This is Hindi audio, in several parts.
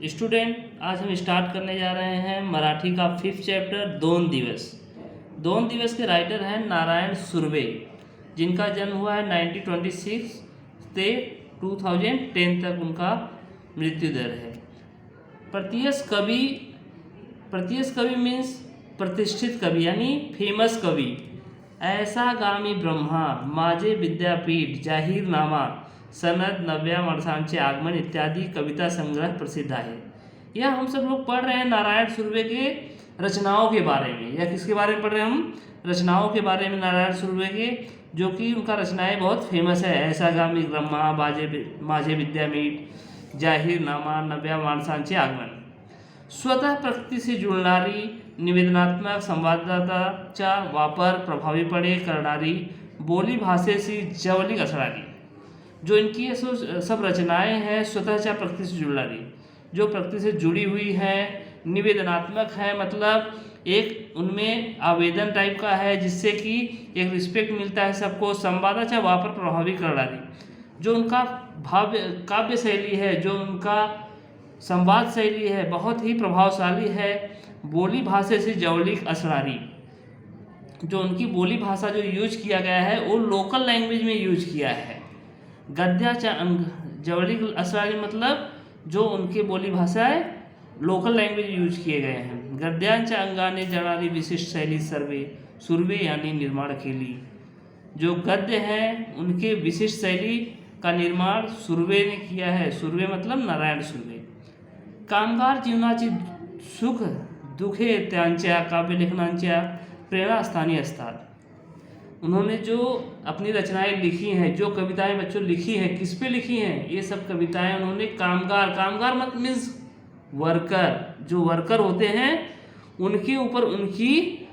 स्टूडेंट, आज हम स्टार्ट करने जा रहे हैं मराठी का 5th चैप्टर दोन दिवस। दोन दिवस के राइटर हैं नारायण सुर्वे, जिनका जन्म हुआ है 1926 से 2010 तक उनका मृत्यु दर है। प्रत्यक्ष कवि मीन्स प्रतिष्ठित कवि यानी फेमस कवि। ऐसा गामी ब्रह्मा, माझे विद्यापीठ, जाहीरनामा, सनद, नव्या माणसांचे आगमन इत्यादि कविता संग्रह प्रसिद्ध है। यह हम सब लोग पढ़ रहे हैं नारायण सुर्वे के रचनाओं के बारे में। यह किसके बारे में पढ़ रहे हैं हम? रचनाओं के बारे में नारायण सुर्वे के, जो कि उनका रचनाएं बहुत फेमस है। ऐसा गामी ब्रह्मा, माझे विद्यापीठ, जाहीरनामा, नव्या माणसांचे आगमन। स्वतः प्रकृती से जुळणारी, निवेदनात्मक संवादाचा वापर प्रभावीपणे करणारी, बोली भाषेशी जवळीक असणारी। जो इनकी ये सब रचनाएं हैं स्वतःच्या प्रकृति से जुड़ारी, जो प्रकृति से जुड़ी हुई है, निवेदनात्मक है, मतलब एक उनमें आवेदन टाइप का है जिससे कि एक रिस्पेक्ट मिलता है सबको। संवादाचा वापर प्रभावी करणारी, जो उनका काव्य शैली है, जो उनका संवाद शैली है, बहुत ही प्रभावशाली है। बोली भाषा से जवळीक असणारी, जो उनकी बोली भाषा जो यूज किया गया है वो लोकल लैंग्वेज में यूज किया है। गद्याच्या जवळीक असणारी मतलब जो उनके बोली भाषा है लोकल लैंग्वेज यूज किए गए हैं। गद्यांच्या अंगाने जळणारी विशिष्ट शैली सुर्वे यानी निर्माण केली। जो गद्य हैं उनके विशिष्ट शैली का निर्माण सुर्वे ने किया है। सुर्वे मतलब नारायण सुर्वे। कामगार जीवनाची सुख दुखे त्यांच्या काव्यलेखनांच्या प्रेरणास्थानी असतात। उन्होंने जो अपनी रचनाएं लिखी हैं, जो कविताएं बच्चों लिखी हैं, किस पे लिखी हैं? ये सब कविताएं उन्होंने कामगार मत मीन्स वर्कर, जो वर्कर होते हैं उनके ऊपर उनकी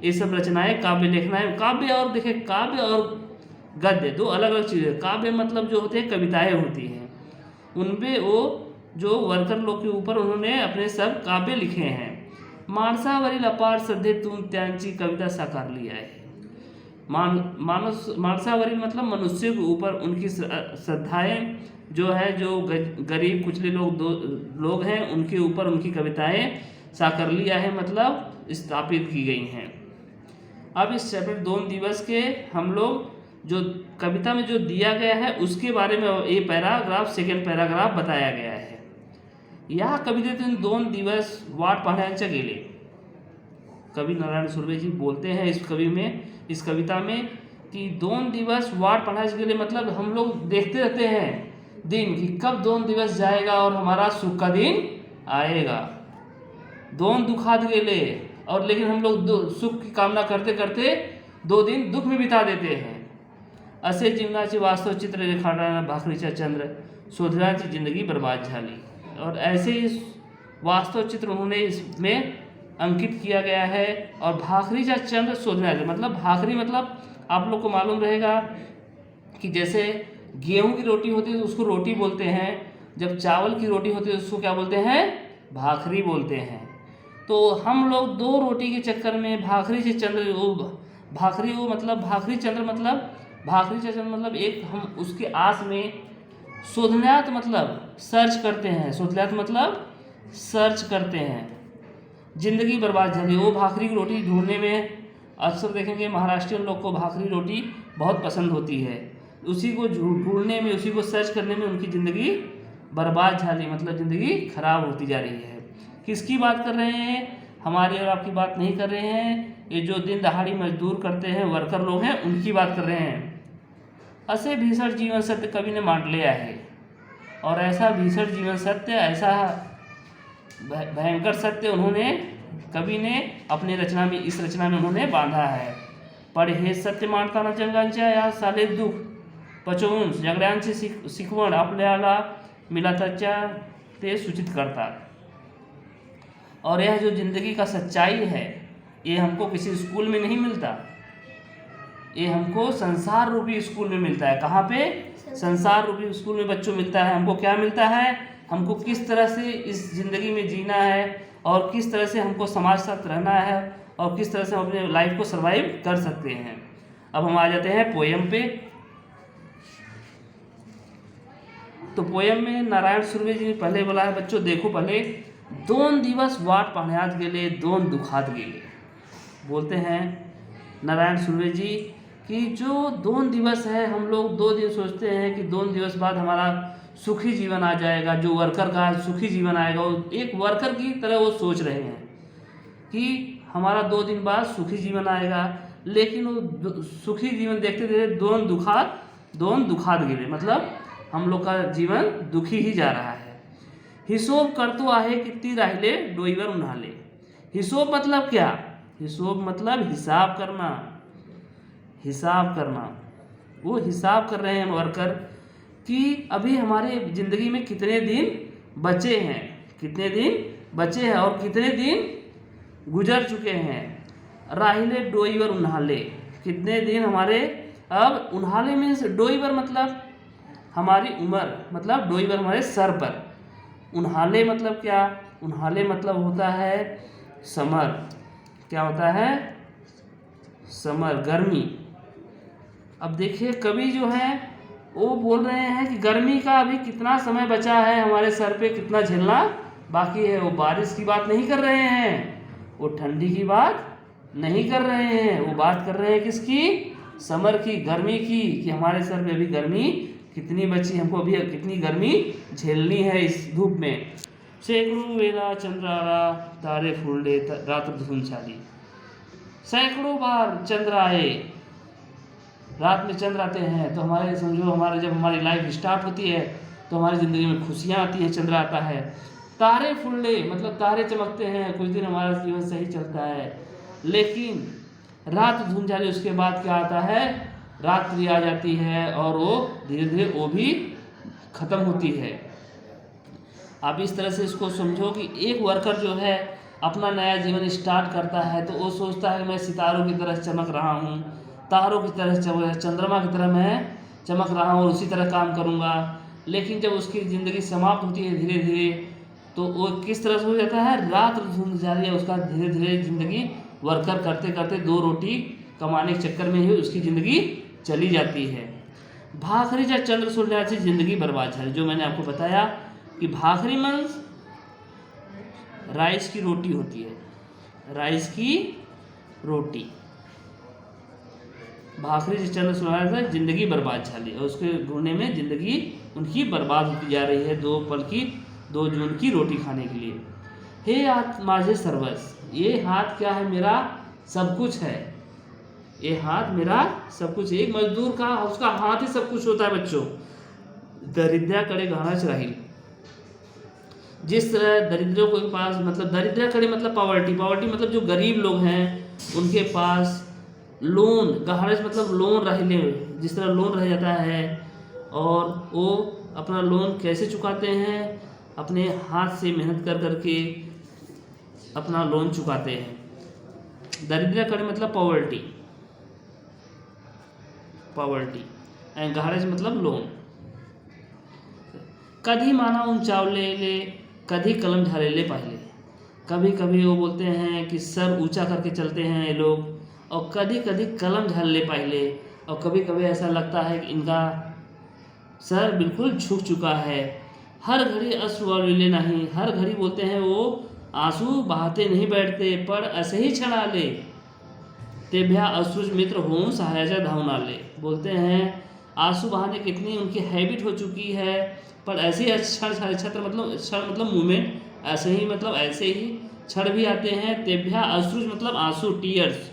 ये सब रचनाएं, काव्य लेखनाएं। काव्य और देखें, काव्य और गद्य दो अलग अलग चीज़ें। काव्य मतलब जो होते हैं कविताएं होती हैं, उनपे वो जो वर्कर लोग के ऊपर उन्होंने अपने सब काव्य लिखे हैं। माणसावरील अपार श्रद्धेतून त्यांची कविता साकारली आहे। मानसावरील मतलब मनुष्य के ऊपर उनकी श्रद्धाएं जो है, जो गरीब कुचले लोग हैं उनके ऊपर उनकी कविताएं साकार लिया है, मतलब स्थापित की गई हैं। अब इस चैप्टर दोन दिवस के हम लोग जो कविता में जो दिया गया है उसके बारे में ये पैराग्राफ, सेकंड पैराग्राफ बताया गया है। या कवितेतून दोन दिवस वाट पाहण्याच्या गेले। कवि नारायण सुर्वे जी बोलते हैं इस कविता में कि दोन दिवस वाट पाहण्याच्या गेले, मतलब हम लोग देखते रहते हैं दिन कि कब दोन दिवस जाएगा और हमारा सुख का दिन आएगा। दोन दुखात गेले, और लेकिन हम लोग सुख की कामना करते करते दो दिन दुख में बिता देते हैं। असे जीवनाचे वास्तव चित्र रेखाटणारा भाकरीचा चंद्र, शोधण्याची जिंदगी बर्बाद झाली। और ऐसे ही वास्तव चित्र उन्होंने इसमें अंकित किया गया है। और भाकरीचा चंद्र शोधना, मतलब भाकरी मतलब आप लोग को मालूम रहेगा कि जैसे गेहूं की रोटी होती है तो उसको रोटी बोलते हैं, जब चावल की रोटी होती है तो उसको क्या बोलते हैं? भाकरी बोलते हैं। तो हम लोग दो रोटी के चक्कर में भाकरी से चंद्र, भाकरी चंद्र मतलब एक हम उसके आस में शोधन्यात मतलब सर्च करते हैं। शोधन्यात मतलब सर्च करते हैं। जिंदगी बर्बाद झाली, वो भाकरी की रोटी ढूंढने में अक्सर देखेंगे महाराष्ट्रियन लोग को भाकरी रोटी बहुत पसंद होती है। उसी को ढूंढने में, उसी को सर्च करने में उनकी ज़िंदगी बर्बाद झाली, मतलब ज़िंदगी खराब होती जा रही है। किसकी बात कर रहे हैं? हमारी और आपकी बात नहीं कर रहे हैं। ये जो दिन दहाड़ी मजदूर करते हैं, वर्कर लोग हैं, उनकी बात कर रहे हैं। असे भीषण जीवन सत्य कवि ने मांडले आहे। और ऐसा भीषण जीवन सत्य, ऐसा भयंकर सत्य कवि ने अपनी रचना में, इस रचना में उन्होंने बांधा है। पण हे सत्य मांडताना जगांच्या या साले दुःख पचवून जगड्यांची शिकवण आपल्याला मिळताच्या ते सूचित करतात। और यह जो जिंदगी का सच्चाई है, ये हमको किसी स्कूल में नहीं मिलता, ये हमको संसार रूपी स्कूल में मिलता है। कहाँ पे? संसार रूपी स्कूल में बच्चों मिलता है। हमको क्या मिलता है? हमको किस तरह से इस ज़िंदगी में जीना है, और किस तरह से हमको समाज साथ रहना है, और किस तरह से हम अपने लाइफ को सर्वाइव कर सकते हैं। अब हम आ जाते हैं पोएम पे। तो पोएम में नारायण सुर्वे जी ने पहले बोला है बच्चों, देखो पहले 2 दिवस वाट पाहण्यात गेले, 2 दुखात गेले। बोलते हैं नारायण सुर्वे जी कि जो 2 दिवस है, हम लोग 2 दिन सोचते हैं कि 2 दिवस बाद हमारा सुखी जीवन आ जाएगा, जो वर्कर का सुखी जीवन आएगा, वो एक वर्कर की तरह वो सोच रहे हैं कि हमारा 2 दिन बाद सुखी जीवन आएगा। लेकिन वो सुखी जीवन देखते देखते 2 दुखात गेले, मतलब हम लोग का जीवन दुखी ही जा रहा है। हिशोब करतो आहे किती राहिले डोईवर उन्हाले। हिशोब मतलब क्या? हिशोब मतलब हिसाब करना, हिसाब करना। वो हिसाब कर रहे हैं वर्कर कि अभी हमारे ज़िंदगी में कितने दिन बचे हैं, कितने दिन बचे हैं और कितने दिन गुजर चुके हैं। राहिले डोईवर उन्हाले, कितने दिन हमारे, अब उन्हाले मीन्स डोईवर मतलब हमारी उम्र, मतलब डोईवर हमारे सर पर। उन्हाले मतलब क्या? उन्हाले मतलब होता है समर। क्या होता है? समर, गर्मी। अब देखिए कवि जो है वो बोल रहे हैं कि गर्मी का अभी कितना समय बचा है हमारे सर पे, कितना झेलना बाकी है। वो बारिश की बात नहीं कर रहे हैं, वो ठंडी की बात नहीं कर रहे हैं, वो बात कर रहे हैं किसकी? समर की, गर्मी की, कि हमारे सर पे अभी गर्मी कितनी बची, हमको अभी कितनी गर्मी झेलनी है इस धूप में। सैकड़ों वेला चंद्रारा तारे फूले रात धुंचाली। सैकड़ों बार चंद्र आए, रात में चंद्र आते हैं तो हमारे समझो हमारे जब हमारी लाइफ स्टार्ट होती है तो हमारी ज़िंदगी में खुशियाँ आती हैं, चंद्र आता है। तारे फुल्ले मतलब तारे चमकते हैं, कुछ दिन हमारा जीवन सही चलता है। लेकिन रात धुंचाली, उसके बाद क्या आता है? रात्रि आ जाती है और वो धीरे धीरे वो भी ख़त्म होती है। आप इस तरह से इसको समझो कि एक वर्कर जो है अपना नया जीवन स्टार्ट करता है तो वो सोचता है मैं सितारों की तरह चमक रहा हूँ, तारों की तरह चंद्रमा की तरह मैं चमक रहा हूँ और उसी तरह काम करूँगा। लेकिन जब उसकी ज़िंदगी समाप्त होती है धीरे धीरे तो वो किस तरह से हो जाता है? रात धुंध जारी है उसका, धीरे धीरे ज़िंदगी वर्कर करते करते 2 रोटी कमाने के चक्कर में ही उसकी ज़िंदगी चली जाती है। भाखरी या चंद्र सूर्याची ज़िंदगी बर्बाद है। जो मैंने आपको बताया कि भाखरी मीन्स राइस की रोटी होती है, राइस की रोटी। भाखरी से चंद्र सूर्याची ज़िंदगी बर्बाद झाली और उसके ढूंढने में ज़िंदगी उनकी बर्बाद होती जा रही है 2 जून की रोटी खाने के लिए। हे हाथ माझे सर्वस्व, ये हाथ क्या है? मेरा सब कुछ है। ये हाथ मेरा सब कुछ। एक मजदूर का उसका हाथ ही सब कुछ होता है बच्चों। दरिद्र्याकडे घाणच राहील। जिस तरह दरिद्रों के पास, मतलब दरिद्र्याकडे मतलब पॉवर्टी, पॉवर्टी मतलब जो गरीब लोग हैं उनके पास लोन, गहाड़च मतलब लोन रहने, जिस तरह लोन रह जाता है और वो अपना लोन कैसे चुकाते हैं? अपने हाथ से मेहनत कर करके अपना लोन चुकाते हैं। दरिद्र्याकडे मतलब पॉवर्टी, पॉवर्टी एंड गहाड़च मतलब लोन। कधी माना उंचावलेले, कधी कलम झालेले पाहिले। कभी कभी वो बोलते हैं कि सर ऊंचा करके चलते हैं ये लोग, और कभी कभी कलम झालले पाहिले, और कभी कभी ऐसा लगता है कि इनका सर बिल्कुल झुक चुका है। हर घड़ी अश्रु वाले नहीं, हर घड़ी बोलते हैं वो आंसू बहाते नहीं बैठते, पर ऐसे ही क्षण आले तेभ्या अश्रुज मित्र हों सहायता धावन आले। बोलते हैं आंसू बहाने कितनी उनकी हैबिट हो चुकी है, पर ऐसे ही क्षण मतलब मूवमेंट, ऐसे ही मतलब ऐसे ही क्षण भी आते हैं। तेभ्या अश्रुज मतलब आंसू, टीयर्स,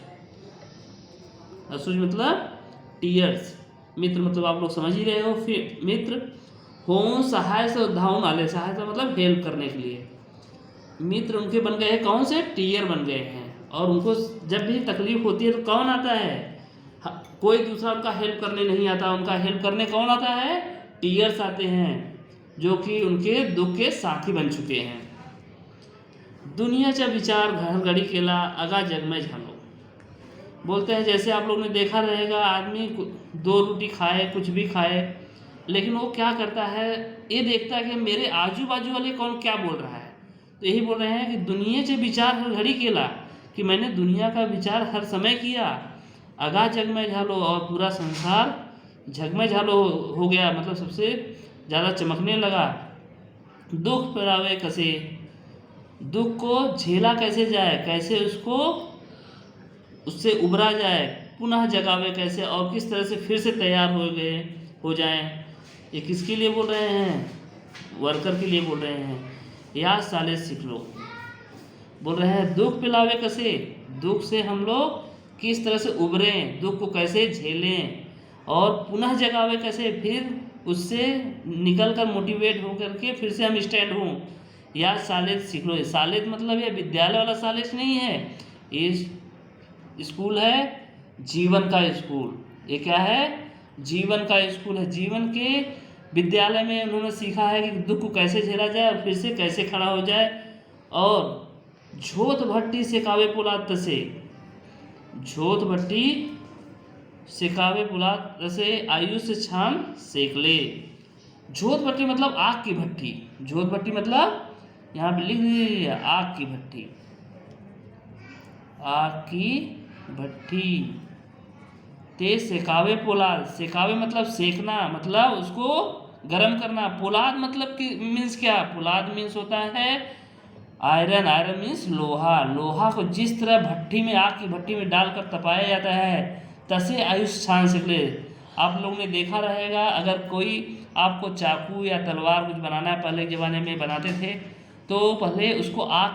अश्रुज मतलब टीयर्स, मित्र मतलब आप लोग समझ ही रहे हो। फिर मित्र हों सहाय से धावन आले, सहायता मतलब हेल्प करने के लिए। मित्र उनके बन गए हैं कौन से? टीयर बन गए हैं। और उनको जब भी तकलीफ होती है तो कौन आता है? कोई दूसरा उनका हेल्प करने नहीं आता, उनका हेल्प करने कौन आता है? टीयर्स आते हैं, जो कि उनके दुख के साथी बन चुके हैं। दुनियाचा विचार घडी केला अगा जग में झालो। बोलते हैं जैसे आप लोग ने देखा रहेगा, आदमी 2 रोटी खाए, कुछ भी खाए, लेकिन वो क्या करता है? ये देखता है कि मेरे आजू बाजू वाले कौन क्या बोल रहा है। तो यही बोल रहे हैं कि दुनियाचे विचार हर घड़ी केला, कि मैंने दुनिया का विचार हर समय किया। अगा जग में झालो, और पूरा संसार जग में झालो हो गया, मतलब सबसे ज़्यादा चमकने लगा। दुख परावे कसे, दुख को झेला कैसे जाए, कैसे उसको उससे उबरा जाए, पुनः जगावे कैसे, और किस तरह से फिर से तैयार हो जाएं। ये किसके लिए बोल रहे हैं? वर्कर के लिए बोल रहे हैं। या साले सीख लो। बोल रहे हैं दुख पिलावे कैसे, दुख से हम लोग किस तरह से उबरें, दुख को कैसे झेलें, और पुनः जगावे कैसे, फिर उससे निकल कर मोटिवेट होकर के फिर से हम स्टैंड हों। या सालेत सीख लो। सालेत मतलब ये विद्यालय वाला सालेत नहीं है, ये स्कूल है जीवन का स्कूल। ये क्या है? जीवन का स्कूल है। जीवन के विद्यालय में उन्होंने सीखा है कि दुख को कैसे झेला जाए और फिर से कैसे खड़ा हो जाए। और झोत भट्टी सेकावे पुलाद तसे, झोत भट्टी सेकावे पुलाद तसे, आयु से छान सेक ले। झोत भट्टी मतलब आग की भट्टी। झोत भट्टी मतलब यहाँ पे लिख दीजिए आग की भट्टी, आग की भट्टी। ते सेकावे पोलाद, सेकावे मतलब सेकना, मतलब उसको गर्म करना। पोलाद मतलब कि मीन्स क्या? पोलाद मीन्स होता है आयरन। आयरन मीन्स लोहा। लोहा को जिस तरह भट्टी में, आग की भट्टी में डालकर तपाया जाता है, तसे आयुष छान सेक ले। आप लोगों ने देखा रहेगा, अगर कोई आपको चाकू या तलवार कुछ बनाना है, पहले के ज़माने में बनाते थे, तो पहले उसको आग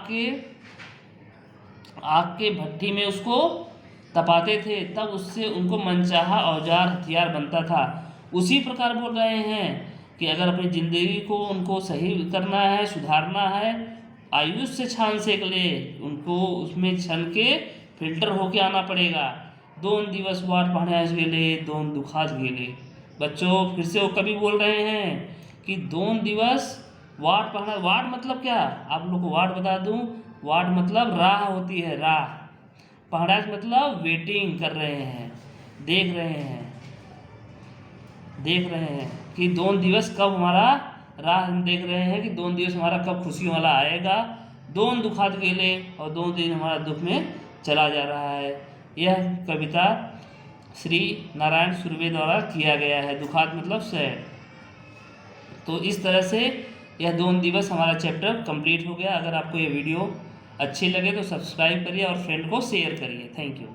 के भट्टी में उसको तपाते थे, तब उससे उनको मनचाहा औजार हथियार बनता था। उसी प्रकार बोल रहे हैं कि अगर अपनी ज़िंदगी को उनको सही करना है, सुधारना है, आयुष से छान सेक ले, उनको उसमें छन के फिल्टर होके आना पड़ेगा। 2 दिवस वाट पाहण्यास गेले, 2 दुखात गेले। बच्चों फिर से वो कभी बोल रहे हैं कि 2 दिवस वाट पहना। वाट मतलब क्या? आप लोग को वाट बता दूं, वाट मतलब राह होती है, राह। पहरास मतलब वेटिंग कर रहे हैं, देख रहे हैं कि 2 दिवस कब हमारा राह हम देख रहे हैं कि 2 दिवस हमारा कब खुशी वाला आएगा। 2 दुखात गेले, और 2 दिन हमारा दुख में चला जा रहा है। यह कविता श्री नारायण सुर्वे द्वारा किया गया है। दुखात मतलब सैड। तो इस तरह से यह 2 दिवस हमारा चैप्टर कंप्लीट हो गया। अगर आपको ये वीडियो अच्छी लगे तो सब्सक्राइब करिए और फ्रेंड को शेयर करिए। Thank you.